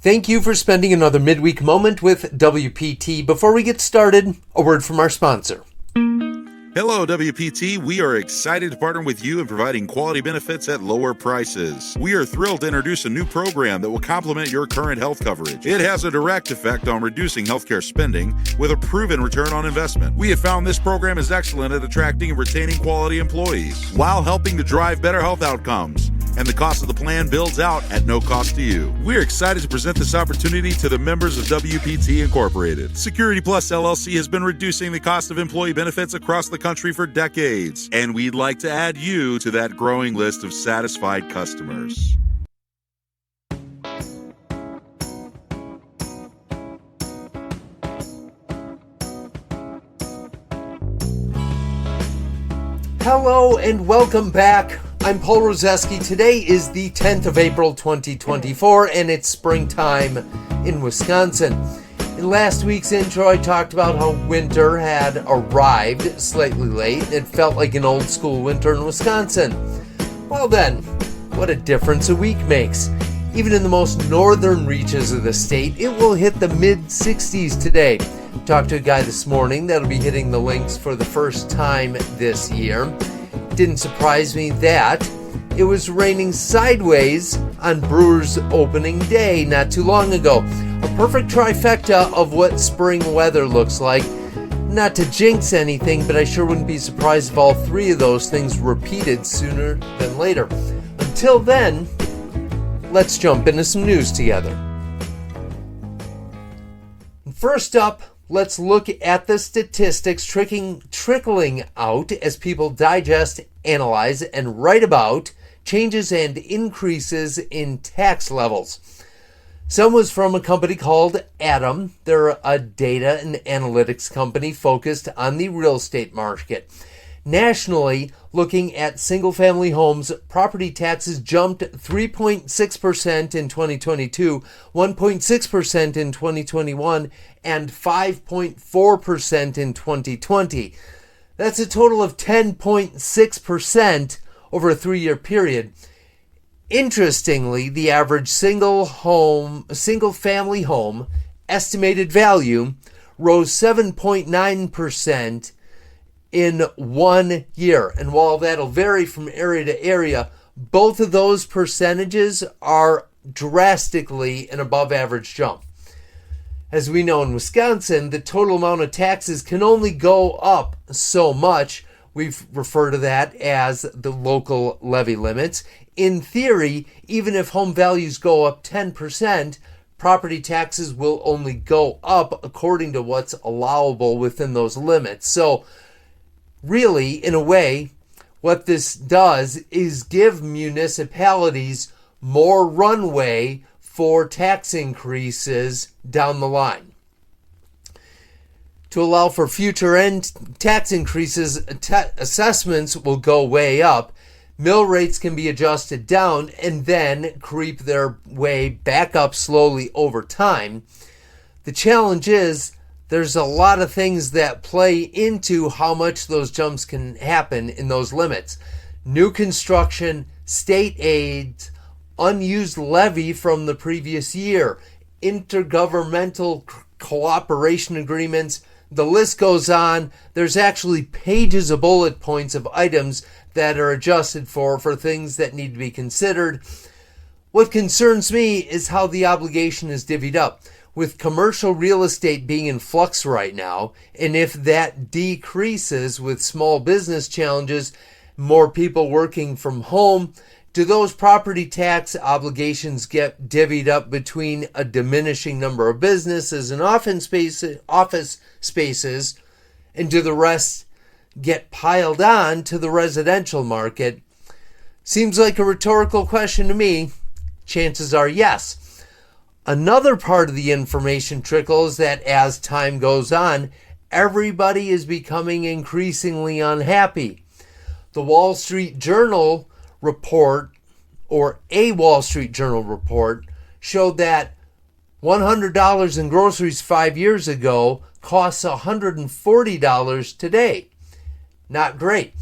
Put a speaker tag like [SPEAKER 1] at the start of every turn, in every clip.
[SPEAKER 1] Thank you for spending another midweek moment with WPT. Before we get started, a word from our sponsor.
[SPEAKER 2] Hello, WPT. We are excited to partner with you in providing quality benefits at lower prices. We are thrilled to introduce a new program that will complement your current health coverage. It has a direct effect on reducing healthcare spending with a proven return on investment. We have found this program is excellent at attracting and retaining quality employees while helping to drive better health outcomes. And the cost of the plan builds out at no cost to you. We're excited to present this opportunity to the members of WPT Incorporated. Security Plus LLC has been reducing the cost of employee benefits across the country for decades, and we'd like to add you to that growing list of satisfied customers.
[SPEAKER 1] Hello and welcome back. I'm Paul Rozeski. Today is the 10th of April 2024 and it's springtime in Wisconsin. In last week's intro I talked about how winter had arrived slightly late. It felt like an old school winter in Wisconsin. Well then, what a difference a week makes. Even in the most northern reaches of the state, it will hit the mid-60s today. Talked to a guy this morning that'll be hitting the links for the first time this year. Didn't surprise me that it was raining sideways on Brewers opening day not too long ago. A perfect trifecta of what spring weather looks like. Not to jinx anything, but I sure wouldn't be surprised if all three of those things repeated sooner than later. Until then, let's jump into some news together. First up, let's look at the statistics trickling out as people digest, analyze, and write about changes and increases in tax levels. Some was from a company called Atom. They're a data and analytics company focused on the real estate market. Nationally, looking at single-family homes, property taxes jumped 3.6% in 2022, 1.6% in 2021, and 5.4% in 2020. That's a total of 10.6% over a 3-year period. Interestingly, the average single-family home estimated value rose 7.9% in 1 year. And while that'll vary from area to area, both of those percentages are drastically an above average jump. As we know in Wisconsin, the total amount of taxes can only go up so much. We've referred to that as the local levy limits. In theory, even if home values go up 10%, property taxes will only go up according to what's allowable within those limits. So really, in a way, what this does is give municipalities more runway for tax increases down the line. To allow for future end tax increases, assessments will go way up. Mill rates can be adjusted down and then creep their way back up slowly over time. The challenge is there's a lot of things that play into how much those jumps can happen in those limits. New construction, state aid, unused levy from the previous year, intergovernmental cooperation agreements, the list goes on. There's actually pages of bullet points of items that are adjusted for things that need to be considered. What concerns me is how the obligation is divvied up. With commercial real estate being in flux right now, and if that decreases with small business challenges, more people working from home, do those property tax obligations get divvied up between a diminishing number of businesses and office spaces, and do the rest get piled on to the residential market? Seems like a rhetorical question to me. Chances are yes. Another part of the information trickle is that as time goes on, everybody is becoming increasingly unhappy. The Wall Street Journal report, or a Wall Street Journal report, showed that $100 in groceries 5 years ago costs $140 today. Not great.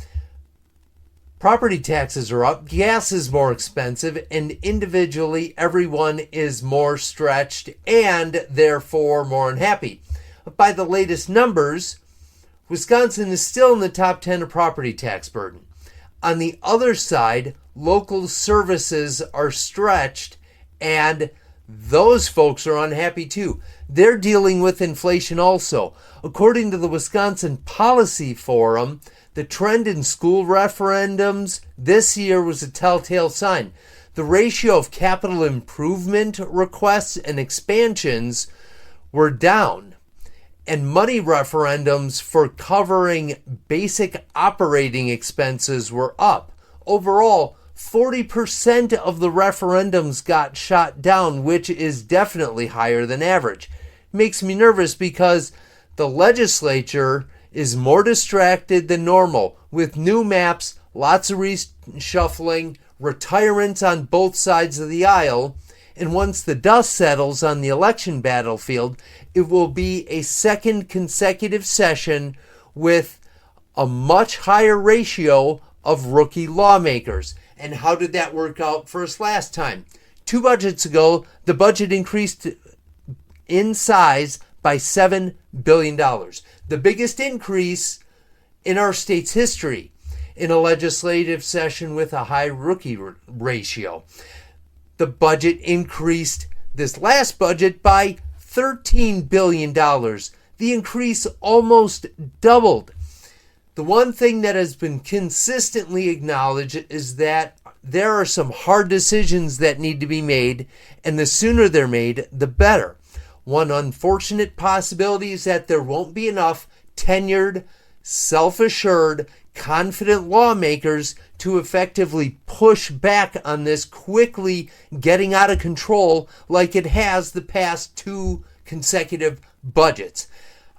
[SPEAKER 1] Property taxes are up, gas is more expensive, and individually everyone is more stretched and therefore more unhappy. By the latest numbers, Wisconsin is still in the top 10 of property tax burden. On the other side, local services are stretched and those folks are unhappy too. They're dealing with inflation also. According to the Wisconsin Policy Forum, the trend in school referendums this year was a telltale sign. The ratio of capital improvement requests and expansions were down, and money referendums for covering basic operating expenses were up. Overall, 40% of the referendums got shot down, which is definitely higher than average. Makes me nervous because the legislature is more distracted than normal with new maps, lots of reshuffling, retirements on both sides of the aisle, and once the dust settles on the election battlefield, it will be a second consecutive session with a much higher ratio of rookie lawmakers. And how did that work out for us last time? 2 budgets ago, the budget increased in size by $7 billion. The biggest increase in our state's history in a legislative session with a high rookie ratio. The budget increased this last budget by $13 billion. The increase almost doubled. The one thing that has been consistently acknowledged is that there are some hard decisions that need to be made, and the sooner they're made, the better. One unfortunate possibility is that there won't be enough tenured, self-assured, confident lawmakers to effectively push back on this quickly getting out of control like it has the past 2 consecutive budgets.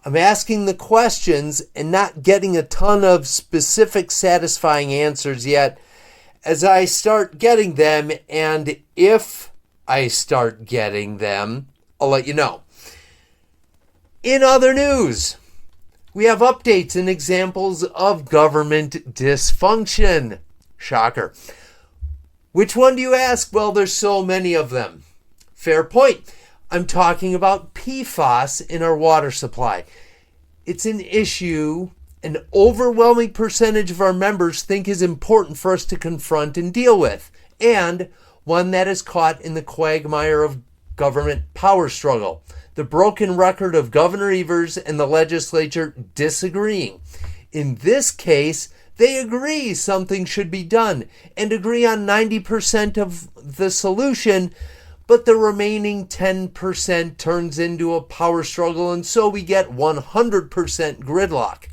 [SPEAKER 1] I'm asking the questions and not getting a ton of specific satisfying answers yet. As I start getting them, and if I start getting them, I'll let you know. In other news, we have updates and examples of government dysfunction. Shocker. Which one do you ask? Well, there's so many of them. Fair point. I'm talking about PFAS in our water supply. It's an issue an overwhelming percentage of our members think is important for us to confront and deal with, and one that is caught in the quagmire of government power struggle. The broken record of Governor Evers and the legislature disagreeing. In this case, they agree something should be done and agree on 90% of the solution, but the remaining 10% turns into a power struggle, and so we get 100% gridlock.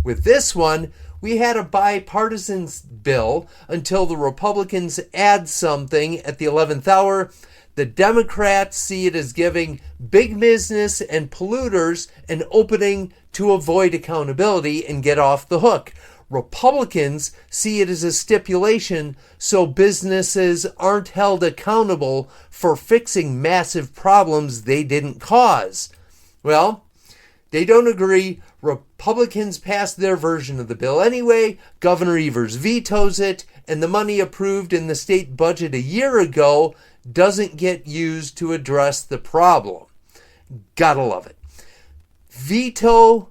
[SPEAKER 1] With this one, we had a bipartisan bill until the Republicans add something at the 11th hour. The Democrats see it as giving big business and polluters an opening to avoid accountability and get off the hook. Republicans see it as a stipulation so businesses aren't held accountable for fixing massive problems they didn't cause. Well, they don't agree. Republicans passed their version of the bill anyway. Governor Evers vetoes it, and the money approved in the state budget a year ago doesn't get used to address the problem. Gotta love it. Veto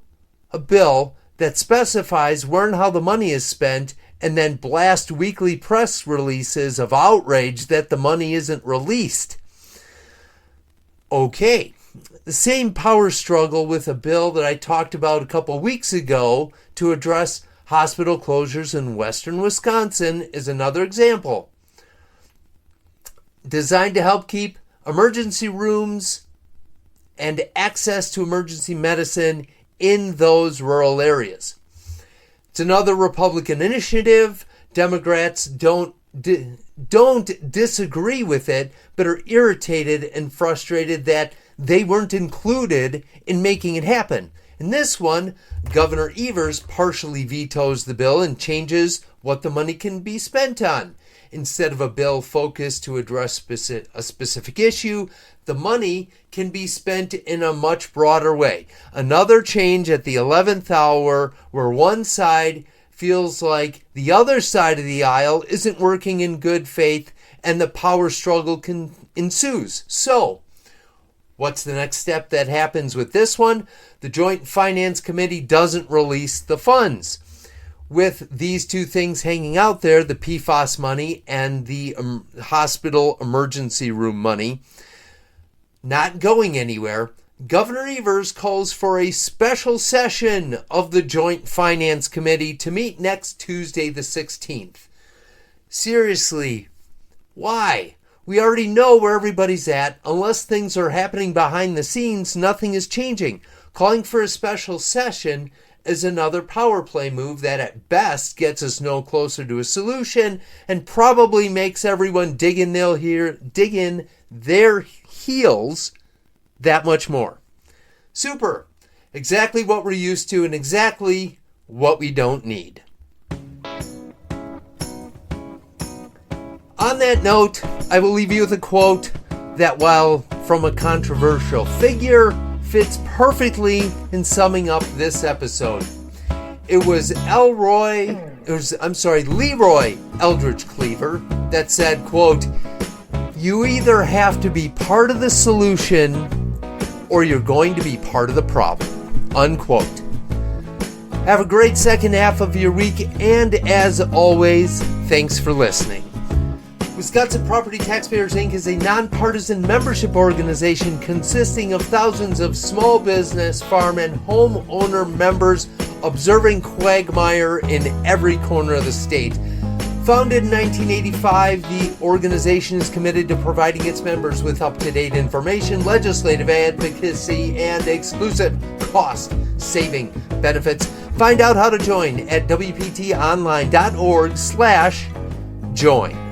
[SPEAKER 1] a bill that specifies where and how the money is spent, and then blast weekly press releases of outrage that the money isn't released. Okay, the same power struggle with a bill that I talked about a couple weeks ago to address hospital closures in western Wisconsin is another example. Designed to help keep emergency rooms and access to emergency medicine in those rural areas. It's another Republican initiative. Democrats don't disagree with it, but are irritated and frustrated that they weren't included in making it happen. In this one, Governor Evers partially vetoes the bill and changes what the money can be spent on. Instead of a bill focused to address a specific issue, the money can be spent in a much broader way. Another change at the 11th hour where one side feels like the other side of the aisle isn't working in good faith and the power struggle ensues. So, what's the next step that happens with this one? The Joint Finance Committee doesn't release the funds. With these two things hanging out there, the PFAS money and the hospital emergency room money, not going anywhere, Governor Evers calls for a special session of the Joint Finance Committee to meet next Tuesday the 16th. Seriously, why? We already know where everybody's at. Unless things are happening behind the scenes, nothing is changing. Calling for a special session is another power play move that at best gets us no closer to a solution and probably makes everyone dig in their heels that much more. Super. Exactly what we're used to and exactly what we don't need. On that note, I will leave you with a quote that, while from a controversial figure, fits perfectly in summing up this episode. It was Leroy Eldridge Cleaver that said, quote, "You either have to be part of the solution or you're going to be part of the problem," unquote. Have a great second half of your week, and as always, thanks for listening. Wisconsin Property Taxpayers Inc. is a nonpartisan membership organization consisting of thousands of small business, farm, and homeowner members observing quagmire in every corner of the state. Founded in 1985, the organization is committed to providing its members with up-to-date information, legislative advocacy, and exclusive cost-saving benefits. Find out how to join at WPTOnline.org/join.